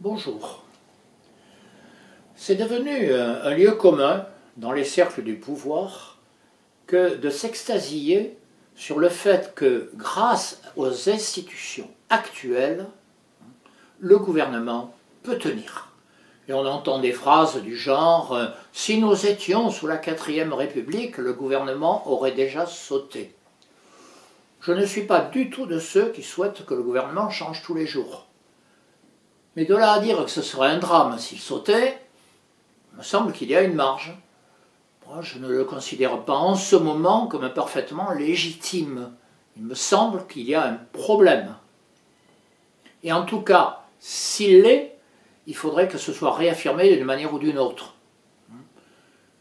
Bonjour. C'est devenu un lieu commun dans les cercles du pouvoir que de s'extasier sur le fait que, grâce aux institutions actuelles, le gouvernement peut tenir. Et on entend des phrases du genre « Si nous étions sous la 4e République, le gouvernement aurait déjà sauté ». Je ne suis pas du tout de ceux qui souhaitent que le gouvernement change tous les jours. Mais de là à dire que ce serait un drame s'il sautait, il me semble qu'il y a une marge. Moi, je ne le considère pas en ce moment comme parfaitement légitime. Il me semble qu'il y a un problème. Et en tout cas, s'il l'est, il faudrait que ce soit réaffirmé d'une manière ou d'une autre.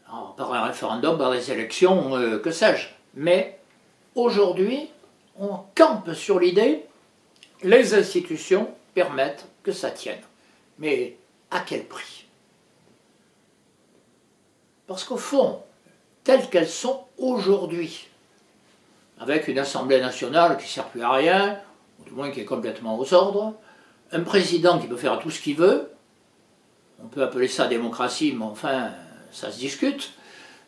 Alors, par un référendum, par des élections, que sais-je. Mais aujourd'hui, on campe sur l'idée, les institutions permettent que ça tienne. Mais à quel prix? Parce qu'au fond, telles qu'elles sont aujourd'hui, avec une Assemblée nationale qui ne sert plus à rien, ou du moins qui est complètement aux ordres, un président qui peut faire tout ce qu'il veut, on peut appeler ça démocratie, mais enfin, ça se discute,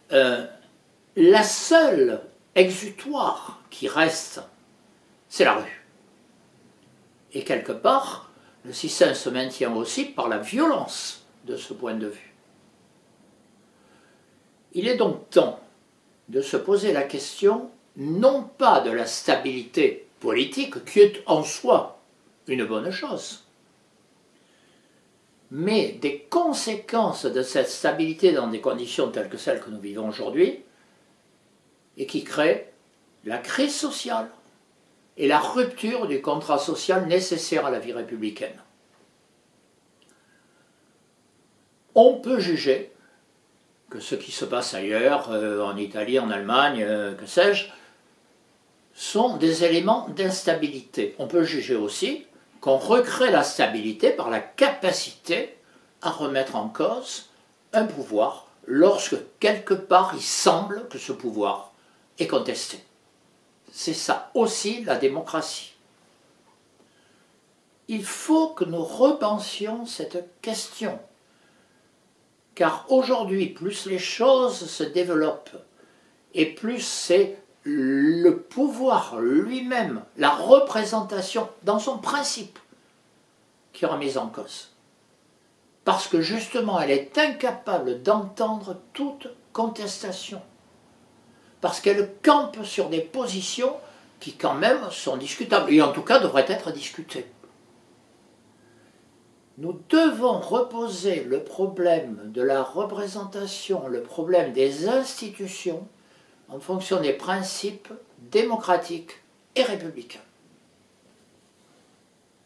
la seule exutoire qui reste, c'est la rue. Et quelque part, le système se maintient aussi par la violence de ce point de vue. Il est donc temps de se poser la question, non pas de la stabilité politique, qui est en soi une bonne chose, mais des conséquences de cette stabilité dans des conditions telles que celles que nous vivons aujourd'hui, et qui créent la crise sociale et la rupture du contrat social nécessaire à la vie républicaine. On peut juger que ce qui se passe ailleurs, en Italie, en Allemagne, que sais-je, sont des éléments d'instabilité. On peut juger aussi qu'on recrée la stabilité par la capacité à remettre en cause un pouvoir lorsque quelque part il semble que ce pouvoir est contesté. C'est ça aussi la démocratie. Il faut que nous repensions cette question. Car aujourd'hui, plus les choses se développent, et plus c'est le pouvoir lui-même, la représentation dans son principe, qui est remise en cause. Parce que justement, elle est incapable d'entendre toute contestation. Parce qu'elle campe sur des positions qui quand même sont discutables, et en tout cas devraient être discutées. Nous devons reposer le problème de la représentation, le problème des institutions, en fonction des principes démocratiques et républicains.